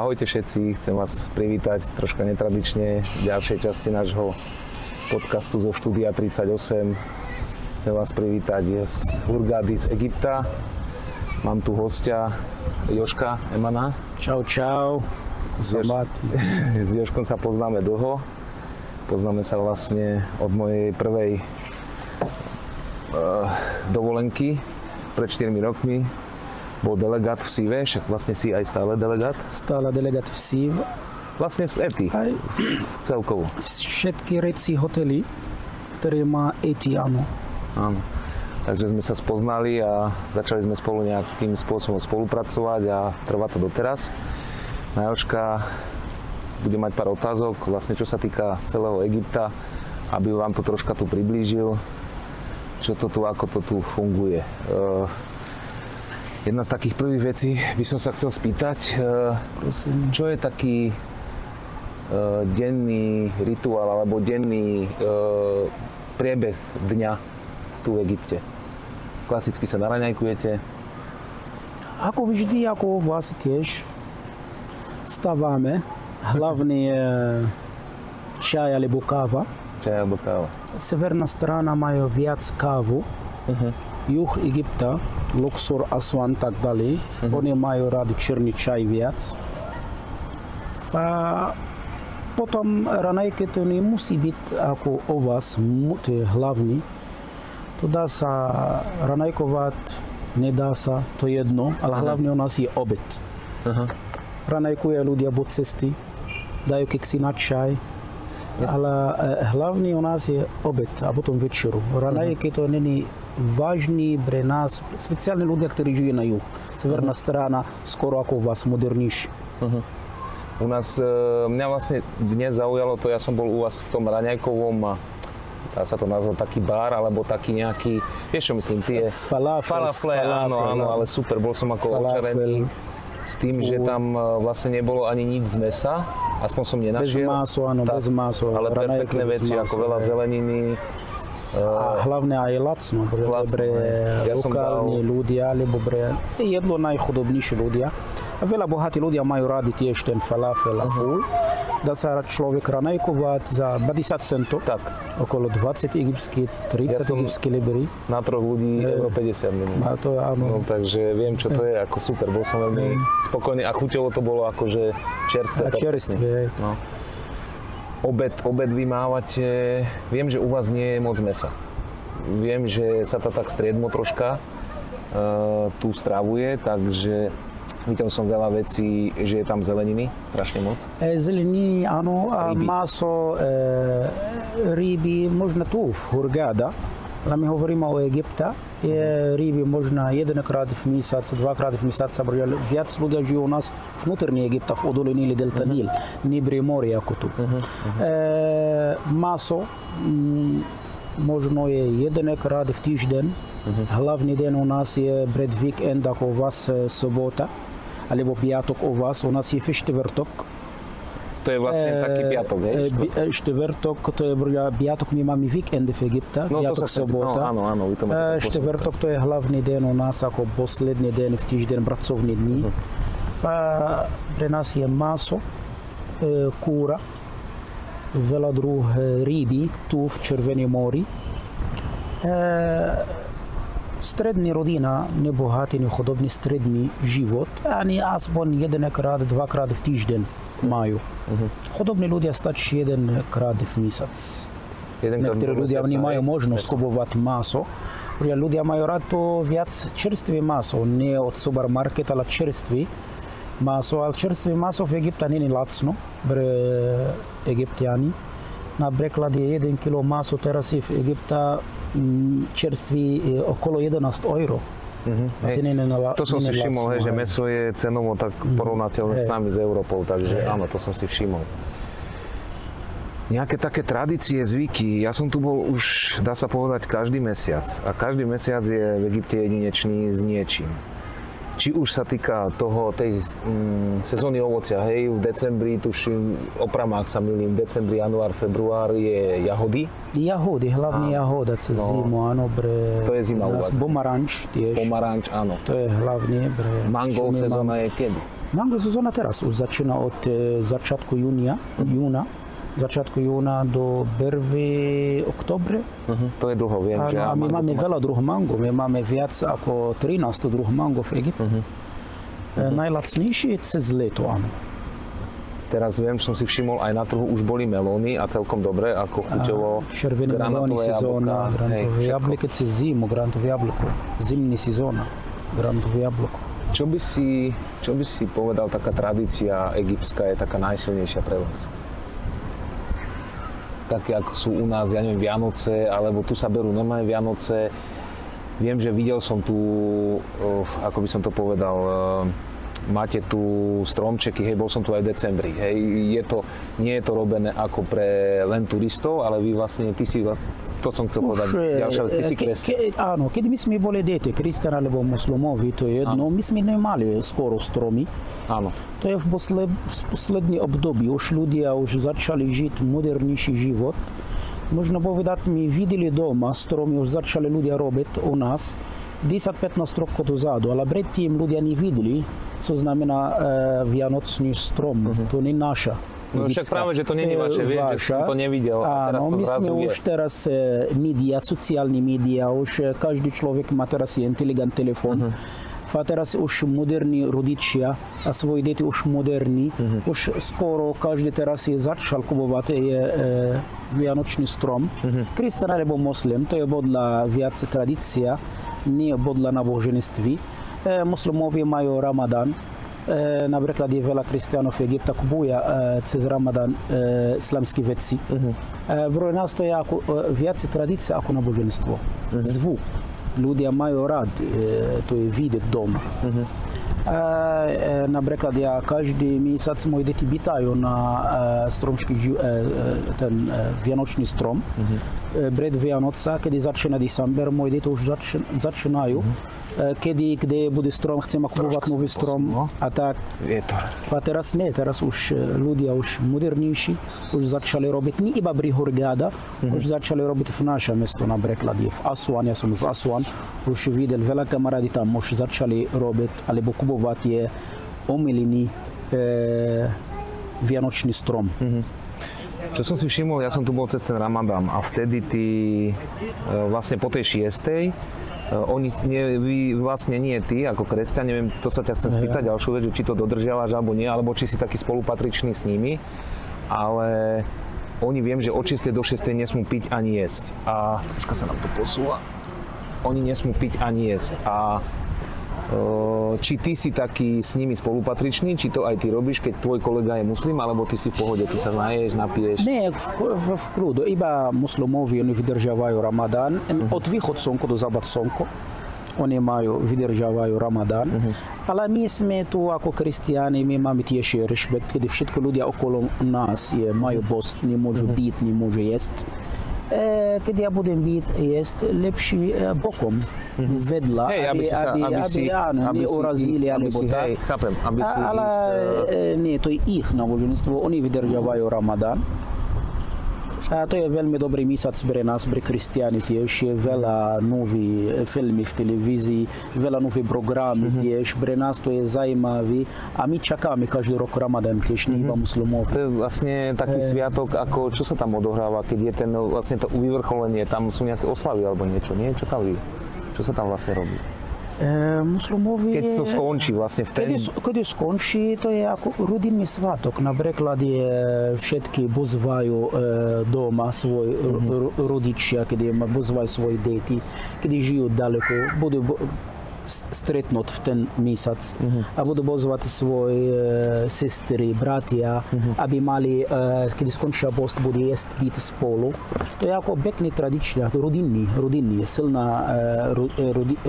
Ahojte všetci, chcem vás privítať troška netradične v ďalšej časti nášho podcastu zo štúdia 38. Chcem vás privítať z Hurgády z Egypta. Mám tu hostia Joška Emana. Čau, čau. S Joškom sa poznáme dlho. Poznáme sa vlastne od mojej prvej dovolenky pred 4 rokmi. Bol delegát v SIVE, však vlastne si aj stále delegát? Stále delegát v SIVE. Vlastne v ETI, aj celkovo. Všetky reci hotely, ktoré má ETI, áno. Áno. Takže sme sa spoznali a začali sme spolu nejakým spôsobom spolupracovať a trvá to doteraz. Na Jožka bude mať pár otázok, vlastne čo sa týka celého Egypta, aby vám to troška tu priblížil, čo to tu, ako to tu funguje. Jedna z takých prvých vecí by som sa chcel spýtať, čo je taký denný rituál alebo denný priebeh dňa tu v Egypte? Klasicky sa naraňajkujete? Ako vždy, ako u vás tiež stávame. Hlavný je čaj alebo káva. Čaj alebo káva. Severná strana majú viac kávu. Juh Egypta, Luxor, Aswan, tak ďalej. Oni majú rádi černý čaj viac. A potom raňajky to nemusí byť ako u vás, to je hlavný. To dá sa raňajkovať, nedá sa, to jedno, ale hlavne u nás je obed. Raňajkujú ľudia po cesty, dajú keksy na čaj, ale hlavne u nás je obed a potom večeru. Raňajky to není vážny pre nás, speciálne ľudia, ktorí žijú na juh. Severná strana, skoro ako u vás, modernejší. U nás, mňa vlastne dnes zaujalo to, ja som bol u vás v tom raňajkovom, dá sa to nazvať taký bar, alebo taký nejaký, vieš čo myslím, tie falafle, áno, ale super, bol som ako očarený s tým, že tam vlastne nebolo ani nič z mesa, aspoň som nenašiel. Bez másu, áno, bez másu. Ale perfektné veci, ako veľa zeleniny. A hlavne aj lacno, pre lokálni ľudia, alebo pre jedlo najchudobnejší ľudia. A veľa bohatí ľudia majú rádi tiež ten falafel a ful. Dá sa človek raňajkovať za 50 centov, okolo 20 egyptských, 30 egyptských liberí. Na troch ľudí euro 50 minút. A to áno. No, takže viem, čo to je, ako super, bol som veľmi spokojný a chuťovo to bolo akože čerstvé. Čerstvé. No. Obed vy mávate, viem, že u vás nie je moc mesa. Viem, že sa to tak striedmo troška tu stravuje, takže videl som veľa vecí, že je tam zeleniny, strašne moc. Zeleniny, áno, a maso, ryby, možno tu v Hurgáda, ale my hovoríme o Egypte, je ryby možno jedenkrát v mesiac, dvakrát v mesiac, viac ľudia žijú u nás vnútorní Egypta, v odole Níli, delta Níl, nie pri mori ako tu. Maso možno je jedenkrát v týždeň, hlavný deň u nás je pred víkend, ako u vás sobota, alebo piatok u vás, u nás je štvrtok. To je vlastne taký piatok, hej? Štvrtok, to je piatok, my máme víkend v Egypte, piatok, sobota. No, áno, vy to máte štvrtok to je hlavný deň u nás, ako posledný deň v týždeň, pracovný dní. A pre nás je maso, kúra, veľa druh ryby tu v Červenom mori. Strední rodina, nebohatý, nechudobný stredný život, ani aspoň jedenkrát, dvakrát v týždeň majú. Chudobní ľudia stačí jedenkrát v mesiac. Niektorí ľudia nemajú možnosť kupovať maso. Ľudia majú rád to viac čerstvé maso, nie od supermarket, ale čerstvé maso. Ale čerstvé maso v Egypte nie je lacno pre Egyptiani. Napríklad je 1 kg maso teraz je v Egypte čerstvý okolo 11 €. To som si všimol, že mäso je cenovo tak porovnateľné s nami, s Európou, takže áno, to som si všimol. Nejaké také tradície, zvyky, ja som tu bol už, dá sa povedať, každý mesiac a každý mesiac je v Egypte jedinečný s niečím. Či už sa týka tej sezóny ovocia, hej, v decembri, tuším, opravom, ak sa milím, decembri, január, február je jahody. Jahody, hlavne jahoda cez zimu, áno, to je zima u vás. Pomaranč tiež. Pomaranč, áno. To je hlavne mango sezóna je kedy? Mango sezóna teraz už začína od začiatku júna do 1. októbra. To je dlho, viem. A my máme veľa druh mango, my máme viac ako 13 druh mango v Egypte. Najlacnejšie je cez leto, áno. Teraz viem, som si všimol, aj na trhu už boli melóny a celkom dobre, ako chuťovo, červené melóny sezóna, grantové jablko cez zimu, grantové jablko, zimní sezóna, grantové jablko. Čo by si povedal, taká tradícia egyptská je taká najsilnejšia pre vás? Také ako sú u nás, ja neviem, Vianoce, alebo tu sa berú normálne Vianoce. Viem, že videl som tu, ako by som to povedal, máte tu stromčeky, hej, bol som tu aj v decembri, hej, nie je to robené ako pre len turistov, ale vy vlastne, to som chcel povedať, ďalšia vec, ty si kresťan. Áno, keď my sme boli deti, kresťan alebo muslimovi, to je jedno, my sme nemali skoro stromy. Áno. To je v poslední období, už ľudia už začali žiť modernejší život. Možno povedať, my videli doma stromy, už začali ľudia robiť u nás 10-15 rokov dozadu, ale predtým ľudia nevideli, co znamená vianočný strom, to nie naša. No však práve, že to nie je vaše, vieš, že som to nevidel a teraz to my zrazu sme je. už teraz média, sociálne média, už každý človek má teraz inteligentný telefón. A teraz už moderní rodičia a svoje deti už moderní. Už skoro každý teraz je začal kupovať vianočný strom. Kresťan alebo moslim, to je podľa viac tradícia, nie podľa náboženství. Muslimovia majú Ramadán. Napríklad je veľa kresťanov v Egypte kupuje cez Ramadán islamské veci. Pro nás to je viac tradícia ako náboženstvo. Zvuk. Ľudia majú rád, to je vidieť doma. Napríklad ja každý mesiac moje deti bytajú na stromčky, ten vianočný strom. Pred Vianoca, kedy začína december, moje deti už začínajú. Kde bude strom, chceme kupovať nový strom a tak. A teraz nie, teraz už ľudia už modernejší, už začali robiť, nie iba pri Hurghada, už začali robiť v našom mesto, napríklad je v Aswan, ja som z Aswan, už videl veľa kamarádi tam, už začali robiť, alebo kupovať je omelený vianočný strom. Čo som si všimol, ja som tu bol cez ten Ramadán a vtedy ty vlastne po tej 6. Vy vlastne nie ty ako kresťan, neviem, to sa ťa chcem spýtať ďalšiu vec, či to dodržiavaš alebo nie, alebo či si taký spolupatričný s nimi, ale oni viem, že od 6. do 6. nesmú piť ani jesť. A troška sa nám to posúva. Oni nesmú piť ani jesť. A či ty si taký s nimi spolupatričný, či to aj ty robíš, keď tvoj kolega je muslim, alebo ty si v pohode, ty sa naješ, napiješ? Nie, v kľudu. Iba muslimovia, oni vydržiavajú Ramadán. Od východ slnka do západ slnka. Oni vydržiavajú Ramadán. Ale my sme tu ako kresťani, my máme tiež rešpekt, kedy všetko ľudia okolo nás majú post, nemôžu piť, nemôžu jesť. Keď ja budem jesť lepší bokom, vedľa, aby neurazili, alebo tak. Ale nie, to je ich náboženstvo, oni vydržiavajú Ramadán. A to je veľmi dobrý mesiac pre nás, pre kresťany tiež. Je veľa nových filmy v televízii, veľa nových programy tiež. Pre nás to je zaujímavé a my čakáme každý rok Ramadán tiež, nie iba muslimov. To je vlastne taký sviatok, ako čo sa tam odohráva, keď je ten vlastne to vyvrcholenie, tam sú nejaké oslavy alebo niečo, nie? Čo tam vy? Čo sa tam vlastne robí? Muslimovia, keď to skončí vlastne v ten... Keď skončí, to je ako rodinný svátok. Napríklad všetky pozvajú doma svoj rodičia, keď pozvajú svoje deti, keď žijú ďaleko, budú stretnúť v ten mesiac a budú pozvať svoje sestry, bratia, aby mali, keď skončia post, budú jesť, piť spolu. To je ako pekný tradícia, rodinný, silná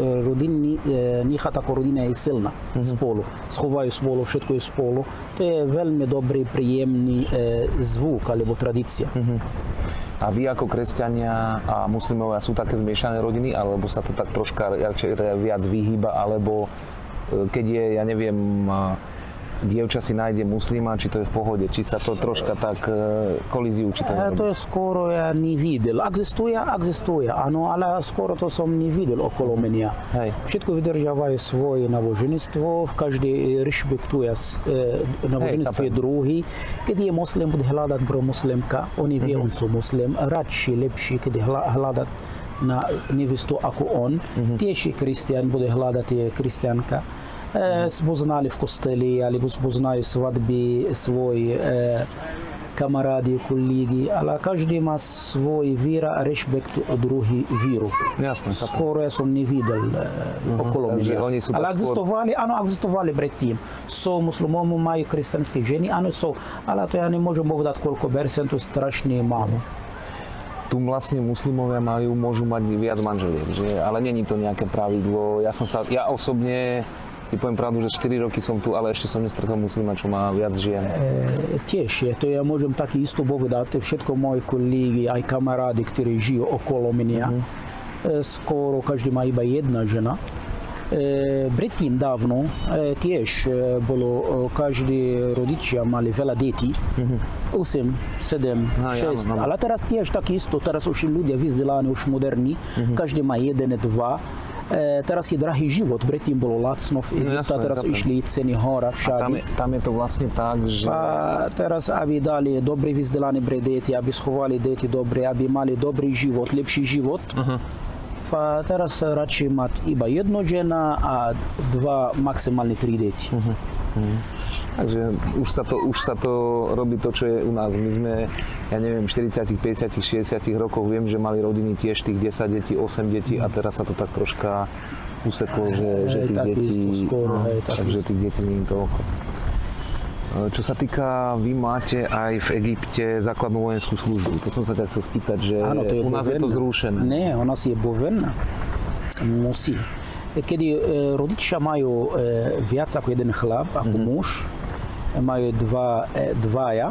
rodinný, nechá tako rodina je silná spolu. Schovajú spolu, všetko je spolu. To je veľmi dobrý, príjemný zvuk alebo tradícia. A vy ako kresťania a muslimovia sú také zmiešané rodiny, alebo sa to tak troška viac vyhýba, alebo keď je, ja neviem, dievča si nájde muslima, či to je v pohode, či sa to troška tak kolíziu, či to To je skoro ja nevidel. Existuje, áno, ale skoro to som nevidel okolo mňa. Všetko vydržávajú svoje náboženstvo, každý rešpektuje náboženstvo druhý. Keď je muslim, bude hľadať pro muslimka, oni vie, on sú muslim, radšej, lepšie, keď hľadať na nevestu ako on. Tiež kresťan bude hľadať je kresťanka. Spoznali v kosteli, alebo spoznajú svadby svoj kamarádi, kolegy, ale každý má svoj víra a rešpekt druhý víru. Jasne. Skoro ja som nevidel okolo mňa. Ale existovali predtým. Sú muslimov, majú kresťanské ženy, áno sú, ale to ja nemôžem povedať koľko percentov, strašne málo. Tu vlastne muslimovia môžu mať viac manželiek, že? Ale není to nejaké pravidlo. Ja osobne, poviem pravdu, že 4 roky som tu, ale ešte som nestretol muslima, čo má viac žien. Tiež je, to ja môžem taký isto povedať, všetko moji kolegy, aj kamarádi, ktorí žijú okolo mňa, skoro každý má iba jedna žena. Predtým dávno tiež bolo, každý rodičia mali veľa detí, 8, 7, 6, ale teraz tiež tak isto, teraz už ľudia vyzdelaní, už moderní, každý má 1, 2. Teraz je drahý život, predtým bolo lacno v Egypte, teraz išli ceny hora všade. Tam je to vlastne tak, že... A teraz, aby dali dobré vyzdelané pre deti, aby schovali deti dobre, aby mali dobrý život, lepší život. A teraz radšej mať iba jednu žena a 2, maximálne 3 deti. Takže už sa to robí to, čo je u nás. My sme, ja neviem, 40, 50, 60 rokov, viem, že mali rodiny tiež tých 10 detí, 8 detí a teraz sa to tak troška useklo, že tých detí, takže tých detí nie je toľko. Čo sa týka, vy máte aj v Egypte základnú vojenskú službu. To som sa ťa chcel spýtať, že u nás je to zrušené. Nie, u nás je povinná. Musí. Keď rodičia majú viac ako jeden chlap, ako muž, majú dvaja,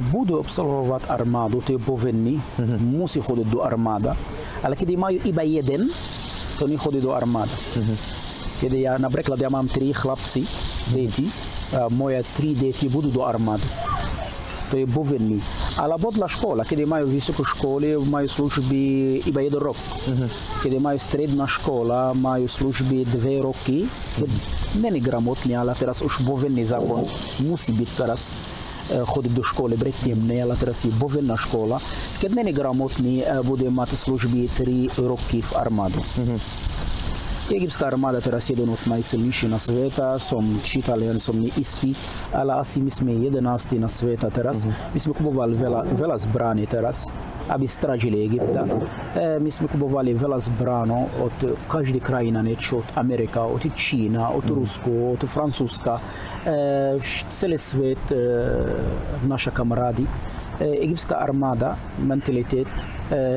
budú absolvovať armádu, to je povinný, musí chodiť do armáda. Ale keď majú iba jeden, to nechodí do armáda. Keď napríklad ja mám 3 chlapci, deti, moje 3 deti budú do armády. To je povinný. Ale podľa škola, keď majú vysokú školu, majú služby iba 1 rok. Keď majú stredná škola, majú služby 2 roky. Není gramotný, ale teraz už povinný zákon musí byť teraz chodiť do školy, predtým ne, ale teraz je povinná škola. Keď není gramotný, bude mať služby 3 roky v armádu. Egyptská armáda teraz je jedna od najsilnejších na sveta, som čítal, len som neistý, ale asi my sme 11. na sveta teraz. My sme kupovali veľa zbraní teraz, aby strážili Egypta. My sme kupovali veľa zbránov od každej krajiny, niečo od Amerika, od Čína, od Rusko, od Francúzska, celý svet, naša kamarádi. Egyptská armáda, mentalitet,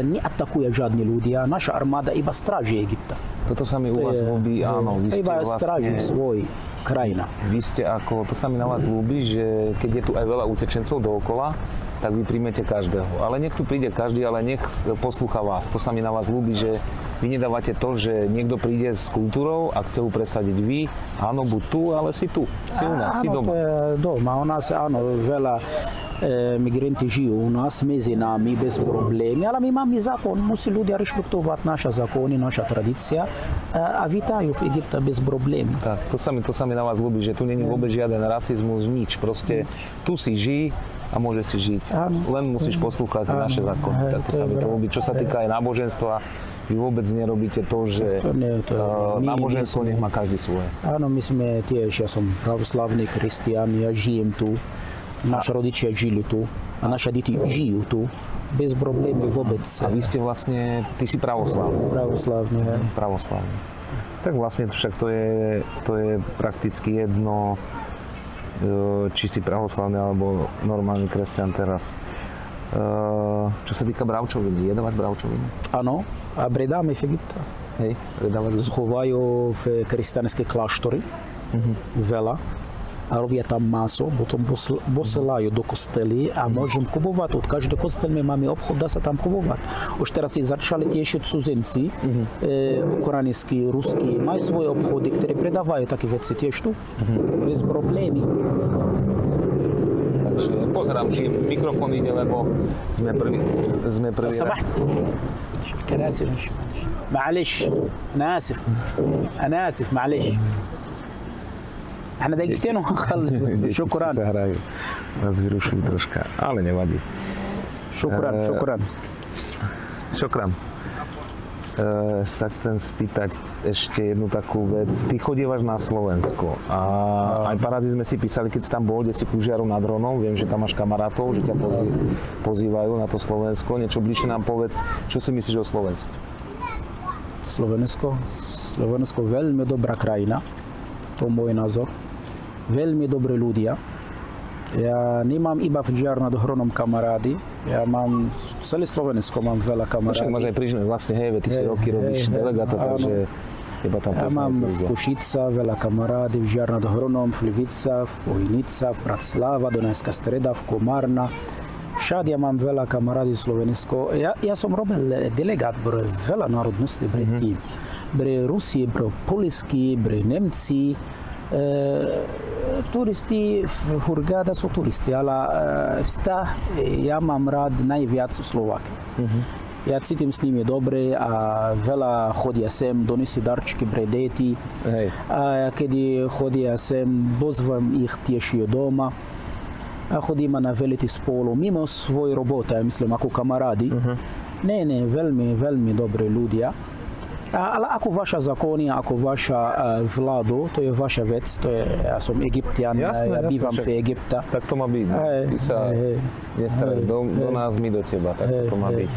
neatakuje žiadni ľudia, naša armáda iba stráži Egypta. Toto sa mi u vás ľúbi, áno, vy ste iba vlastne... stráži svoj krajina. Vy ste ako, to sa mi na vás ľúbi, že keď je tu aj veľa utečencov dookola, tak vy príjmete každého. Ale nech tu príde každý, ale nech poslúcha vás. To sa mi na vás ľúbi, že vy nedávate to, že niekto príde s kultúrou a chce ju presadiť vy. Áno, buď tu, ale si tu. Si u nás, si doma. Áno, to je doma. U nás, áno, veľa migranti žijú u nás, medzi nami, bez problémy, ale my máme zákon, musí ľudia rešpektovať naše zákony, naša tradícia a vítajú v Egypte bez problémy. Tak, to sa mi na vás ľúbi, že tu není vôbec žiaden rasizmus, nič, proste tu si žij a môže si žiť, len musíš poslúchať naše zákony, tak to sa mi to ľúbi. Čo sa týka aj náboženstva, vy vôbec nerobíte to, že náboženstvo nech má každý svoje. Áno, my sme tiež, ja som pravoslavný kresťan, ja žijem tu. Naši rodičia žili tu a naše deti žijú tu, bez problémov vôbec. A vy ste vlastne, ty si pravoslavný. Pravoslavný, hej. Pravoslavný. Tak vlastne však to je prakticky jedno, či si pravoslavný alebo normálny kresťan teraz. Čo sa týka bravčoviny, jedávať bravčovinu? Áno, a bredáme v Egypte. Hej, bredávajú. Schovajú v kresťanské kláštory, veľa. a robia tam maso, potom posielajú do kostely a môžem kupovať. Od každého kostela my máme obchod, dá sa tam kupovať. Už teraz si začali tiež cudzinci, ukrajinskí, ruskí, majú svoje obchody, ktoré predávajú také veci tiež tu, bez problémy. Takže pozerám, či mikrofón ide, lebo sme prvý. سمحت كراسي معلش انا اسف معلش احنا دقيقتين ونخلص شكرا nás vyrušujú troška, ale nevadí. Šokran. Sa chcem spýtať ešte jednu takú vec. Ty chodievaš na Slovensko a aj Paradzi sme si písali, keď si tam bol, kde si kúžiarov nad Hronom. Viem, že tam máš kamarátov, že ťa pozývajú na to Slovensko. Niečo bližšie nám povedz, čo si myslíš o Slovensku? Slovensko veľmi dobrá krajina, to je môj názor. Veľmi dobrí ľudia. Ja nemám iba v Žiar nad Hronom kamarády, ja mám celé Slovensko, mám veľa kamarádov. Však máš aj prižné vlastne, hej, ty si roky robíš delegáta, takže teba tam poznajú. Ja mám v Košica veľa kamarádov, v Žiar nad Hronom, v Livica, v Ojnica, v Bratislava, Dunajská Streda, v Komárna. Všade ja mám veľa kamarádov Slovensko. Ja som robil delegát pre veľa národností predtým. Pre Rusie, pre Poľsky, pre Nemci. Turisti v Hurghada sú turisti, ale vzťah ja mám rád najviac Slováky. Ja cítim s nimi dobre a veľa chodia sem, donesú darčky pre deti. A keď chodia sem, pozvem ich tiež doma. A chodíme na velety spolu, mimo svojej roboty, ja myslím, ako kamarádi. Ne, veľmi, veľmi dobrí ľudia. Ale ako vaša zákony, ako vaša vláda, to je vaša vec, ja som Egyptian, ja bývam v Egypte. Tak to má byť, ty sa nestaraj do nás, my do teba, tak to má byť.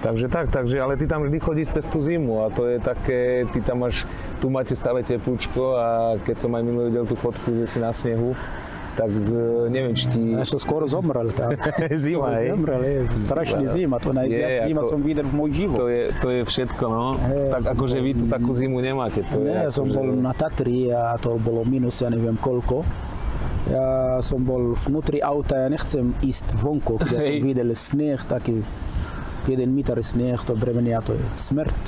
Takže, ale ty tam vždy chodíš cez tú zimu a to je také, ty tam máš, tu máte stále teplúčko a keď som aj minulý videl tú fotku, že si na snehu, tak neviem, či ti... Ja som skoro zomrel, tak. Zima, hej? Strašný zima, to najviac zima som videl v môj život. To je všetko, no. Tak akože vy tu takú zimu nemáte. Ja som bol na Tatri a to bolo minus, ja neviem koľko. Ja som bol vnútri auta, ja nechcem ísť vonku, keď som videl sneh, taký 1 meter sneh, to pre mňa to je smrť.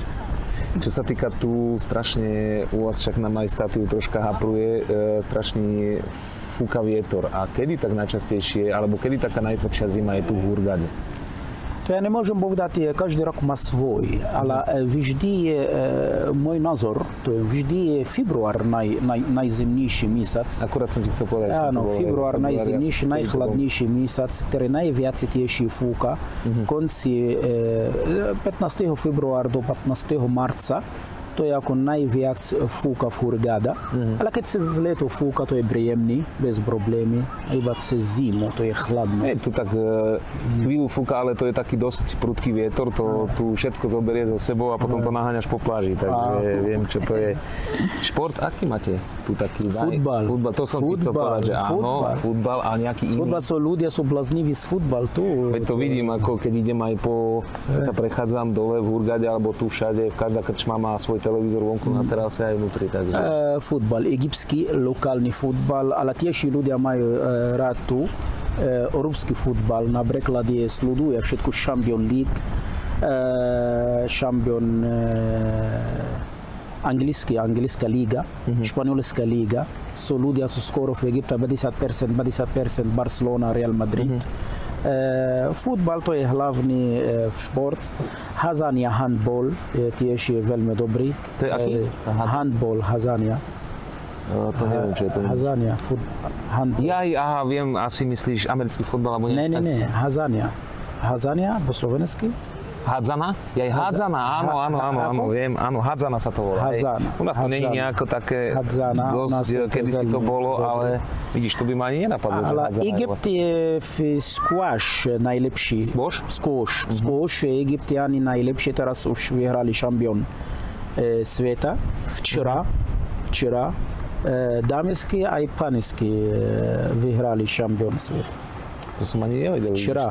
Čo sa týka tu, strašne u vás však na Majestátiu troška hapruje, strašne fúka vietor. A kedy tak najčastejšie, alebo kedy taká najtvrdšia zima je tu v Hurghade? To ja nemôžem povedať, každý rok má svoj, ale vždy je, môj názor, to je vždy je február najzimnejší mesiac. Akurát som ti chcel povedať. Áno, február najzimnejší, najchladnejší mesiac, ktorý najviac tiež fúka. Konci 15. februára do 15. marca. To je ako najviac fúka v Hurghada, ale keď cez leto fúka, to je príjemný, bez problémy, iba cez zimu, to je chladno. Tu tak chvíľu fúka, ale to je taký dosť prudký vietor, to tu všetko zoberie so sebou a potom to naháňaš po pláži, takže viem, čo to je. Šport, aký máte tu taký? Futbal. To som ti chcel povedať, že áno, futbal a nejaký iný. Futbal sú ľudia, sú blázniví z futbal tu. Veď to vidím, ako keď idem aj keď sa prechádzam dole v Hurghade, alebo tu všade, každá krčma má svoj televízor vonku na terase aj vnútri, takže... Futbal, egyptský, lokálny futbal, ale tiež ľudia majú rád tu. Európsky futbal, napríklad sleduje všetko Champions League, anglická liga, španielská liga. Sú ľudia, sú skoro v Egypte 50% Barcelona, Real Madrid. Futbal to je hlavný šport. Hazania handball tiež je veľmi dobrý. To je aký? Handball, Hazania. To neviem, čo je to. Hazania, handball. Aha, viem, asi myslíš americký futbal, alebo nie? Ne, Hazania. Hazania po slovensky? Hádzana? Hádzana, áno, viem, áno, Hádzana sa to volá. U nás to nie je nejako také dosť, kedy si to bolo, ale vidíš, to by ma ani nenapadlo. Ale Egypt je v squash najlepší. Squash? Squash, Egyptiani najlepší, teraz už vyhrali šampión sveta. Včera dámsky aj pánsky vyhrali šampión sveta. To som ani nevedel. Včera.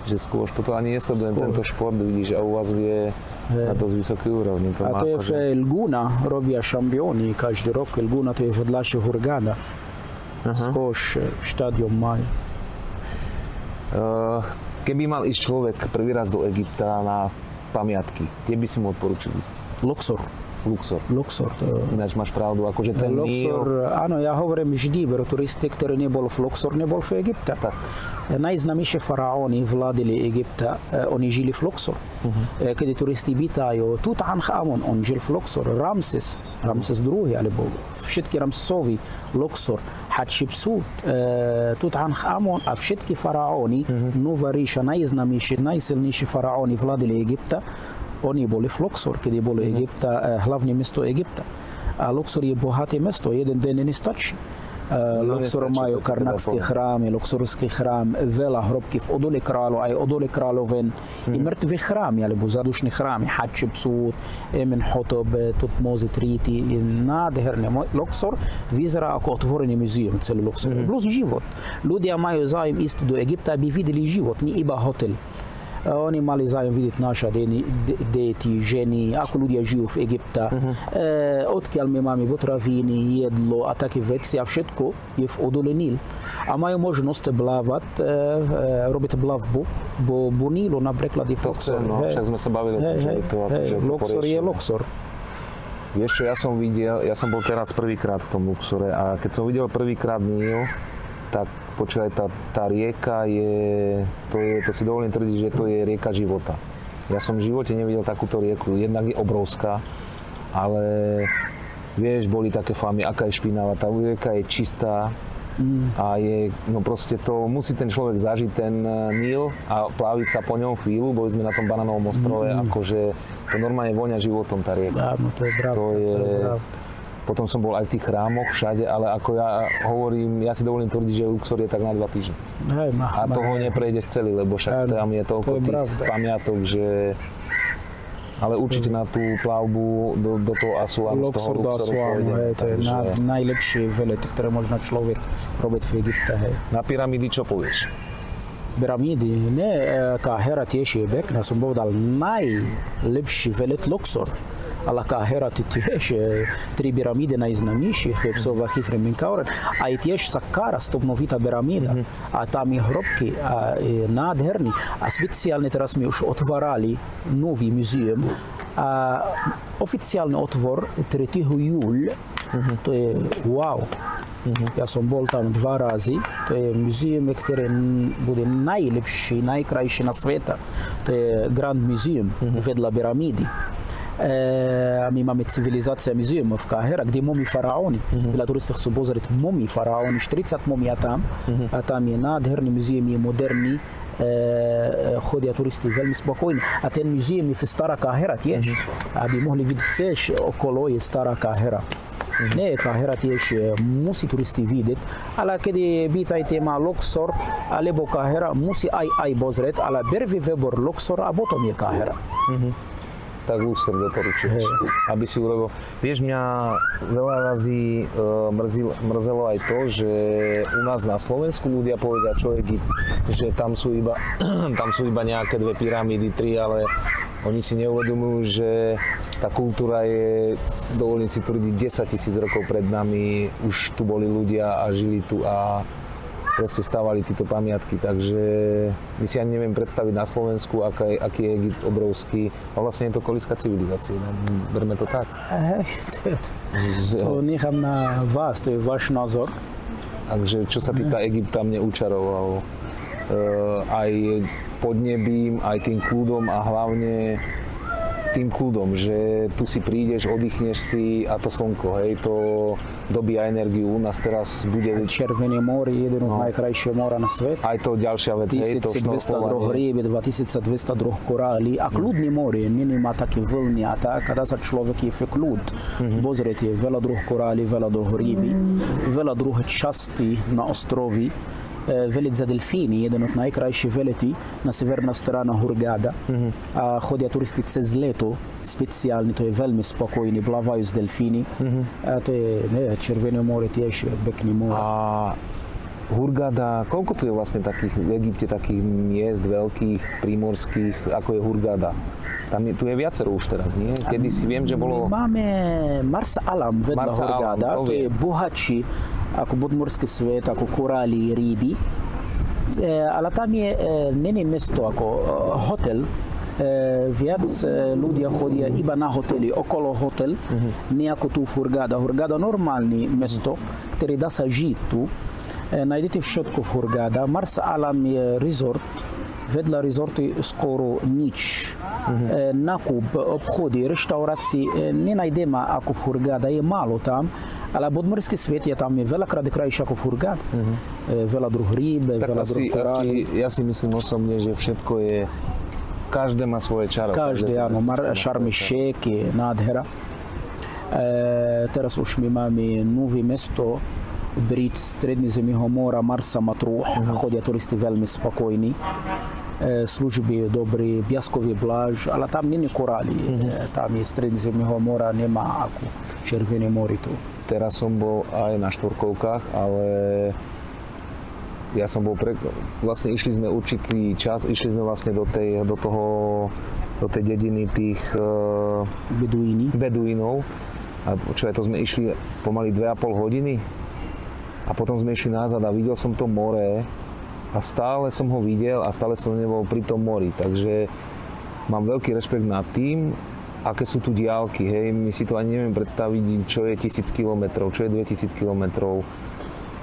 Že skôr, toto ani nesledujem tento šport, vidíš, a u vás je na dosť vysoký úrovni. A to je v Lguna, robia šampióny každý rok. Lguna to je vedľašie Hurghada. Skôr štádium majú. Keby mal ísť človek prvý raz do Egypta na pamiatky, kde by si mu odporúčil ísť? Luxor. Luxor. Ináč máš pravdu, akože ten Luxor, áno, ja hovorím vždy, pro turisty, ktorí nebol v Luxor, nebol v Egypte. Najznámejšie faraóny vládili Egypta, oni žili v Luxor. Keď turisti pýtajú, Tutankhamon, on žil v Luxor, Ramses II, alebo všetky Ramsesovi, Luxor, Hatshepsut, Tutankhamon a všetky faraóny, Nová ríša, najznámejšie, najsilnejšie faraóny vládili Egypta. Oni boli v Luxor, kedy bolo Egypta, hlavné mesto Egypta. A Luxor je bohaté mesto, jeden deň nestačí. Luxor majú karnakské chrámy, luxorský chrám, veľa hrobky v Odole kráľov, aj Odole kráľoven, i mŕtve chrámy, alebo zadušné chrámy, Hatshepsut, Amenhotep, Tutmozis III, nádherné. Luxor vyzerá ako otvorený muzeum, celý Luxor. Plus život. Ľudia majú záujem ísť do Egypta, aby videli život, nie iba hotel. Oni mali záujem vidieť naše deti, ženy, ako ľudia žijú v Egypte, odkiaľ my máme potraviny, jedlo a také veci a všetko je v Odole Níl. A majú možnosť plávať, robiť plavbu, bo Nílu napríklad je v Luxor. Však sme sa bavili, že Luxor je Luxor. Vieš čo, ja som bol teraz prvýkrát v tom Luxore a keď som videl prvýkrát Níl, tak počúvaj, tá rieka to si dovolím tvrdiť, že to je rieka života. Ja som v živote nevidel takúto rieku, jednak je obrovská, ale vieš, boli také famy, aká je špinavá, tá rieka je čistá a no proste to musí ten človek zažiť, ten Níl a pláviť sa po ňom chvíľu, boli sme na tom Banánovom ostrove, akože to normálne voňa životom tá rieka. Áno, to je pravda. Potom som bol aj v tých chrámoch všade, ale ako ja hovorím, ja si dovolím tvrdiť, že Luxor je tak na 2 týždne. A toho neprejdeš celý, lebo však tam je toľko tých pamiatok, že... Ale určite na tú plavbu do toho Asuanu, z toho Luxoru pôjdem. To je najlepší velet, ktoré možno človek robiť v Egypte. Na pyramídy čo povieš? Pyramídy, Káhira tiež je pekná, som povedal, najlepší velet Luxor. Ale Káhira tiež 3 pyramídy najznámejšie, Chebsova, Chifre, Menkauren, a tiež Saqqara, stupnovitá pyramída. A tam je hrobky, a je nádherný. A speciálne teraz my už otvárali nový muzeum. A oficiálny otvor 3. júla, to je wow. Ja som bol tam 2 razy. To je muzeum, ktoré bude najlepší, najkrajší na svete. To je Grand Museum vedľa pyramídy. A my máme civilizácia muzeum v Káhira, kde mumí faraóny. Veľa turistov chcú pozrieť mumí faraóny, 40 mumia tam. A tam je nádherný muzeum, je moderný. Chodia turisti veľmi spokojní. A ten muzeum je v Stará Káhira tiež. Aby mohli vidieť tiež okolo je Stará Káhira. Nie, Káhira tiež musí turisti vidieť, ale keď pýtajte ma Luxor alebo Káhira, musí aj pozrieť, ale prvý výbor Luxor a potom je Káhira. Tak Luxor doporučuješ, aby si urobil. Vieš, mňa veľa razy mrzelo aj to, že u nás na Slovensku ľudia povedia, čo Egypt, že tam sú iba nejaké 2 pyramídy, 3, ale oni si neuvedomujú, že tá kultúra je, dovolím si tvrdiť, 10 000 rokov pred nami, už tu boli ľudia a žili tu a proste stávali tieto pamiatky, takže my si ani neviem predstaviť na Slovensku, aký je Egypt obrovský a vlastne je to kolíska civilizácie, berme to tak. To nechám na vás, to je váš názor. Takže čo sa týka Egypta, mne učaroval aj podnebím, aj tým kľudom a hlavne tým kľudom, že tu si prídeš, oddychneš si a to slnko, hej, to dobíja energiu. U nás teraz bude... Červené more je jedno z najkrajšieho mora na svete. Aj to ďalšia vec, hej, to šnorchovanie. 1200 rýb, 2200 korálí a kľudné more, nemá také vlny a tak, a dá sa človek je v kľud. Pozrite, veľa druh korálí, veľa druh rýby, veľa druh častí na ostrovi. Velet za delfíny, jeden od najkrajších veletí na severná strana Hurghada. A chodia turisti cez leto, speciálne, to je veľmi spokojný, plávajú z delfíny. A to je, Červené more tiež, pekný more. A Hurghada, koľko tu je vlastne takých v Egypte takých miest veľkých, prímorských, ako je Hurghada? Tu je viacero už teraz, nie? Kedy si viem, že bolo... Máme Marsa Alam vedľa Hurghada, to je bohatší ako podmorský svet, ako korály, ryby. Ale tam není mesto ako hotel. Viac ľudia chodia iba na hotely, okolo hotel, nie ako tu v Hurghada. Hurghada normálne mesto, ktoré dá sa žiť tu. Najdete všetko v Hurghada. Marsa Alam je resort. Vedľa resortu skoro nič. Nákup, obchody, reštaurácie nenajdeme ako v Hurghada, je málo tam. Ale podmorský svet je tam veľakrát krajšie ako v Hurghada. Veľa druh rýb, veľa druh korálí. Ja si myslím osobne, že všetko je... Každé má svoje čaro. Každé, áno. Sharm el-Sheikh je nádhera. Teraz už my máme nové mesto, bridge Stredozemného mora, Marsa Matruh. Chodia turisti veľmi spokojní. Služby dobré, piaskový pláž, ale tam nie je korály. Tam je Stredozemného mora, nemá ako Červené more tu. Teraz som bol aj na štvorkovkách, ale ja som bol vlastne išli sme určitý čas, išli sme vlastne do tej dediny tých beduínov. A počúvaj, to sme išli pomaly 2,5 hodiny a potom sme išli nazad a videl som to more a stále som ho videl a stále som nebol pri tom mori, takže mám veľký rešpekt nad tým, aké sú tu diaľky, hej, my si to ani neviem predstaviť, čo je 1000 km, čo je 2000 km.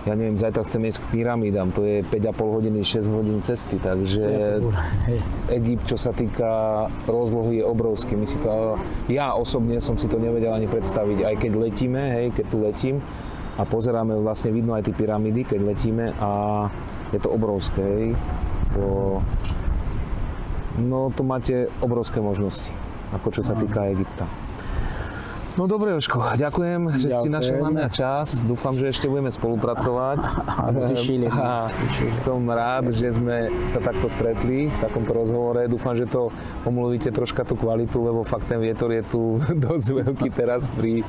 Ja neviem, zajtra chceme ísť k pyramídam, to je 5,5 hodiny, 6 hodín cesty, takže Egypt, čo sa týka rozlohy, je obrovský. Ja osobne som si to nevedel ani predstaviť, aj keď letíme, hej, keď tu letím a pozeráme, vlastne vidno aj tie pyramídy, keď letíme a je to obrovské, hej. To máte obrovské možnosti, ako čo sa týka Egypta. No dobre, Jožko, ďakujem, že ste našiel na mňa čas. Dúfam, že ešte budeme spolupracovať. Som rád, že sme sa takto stretli v takomto rozhovore. Dúfam, že to omluvíte troška tú kvalitu, lebo fakt ten vietor je tu dosť veľký teraz pri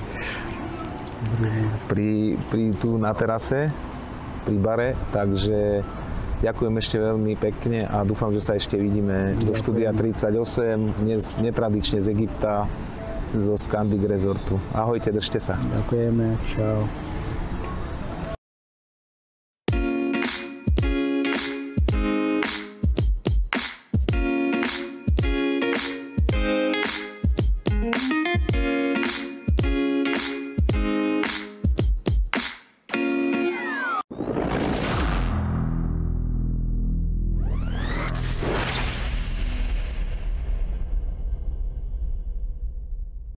tu na terase, pri bare. Takže ďakujem ešte veľmi pekne a dúfam, že sa ešte vidíme zo štúdia 38, dnes netradične z Egypta, zo Scandic Resortu. Ahojte, držte sa. Ďakujeme, čau.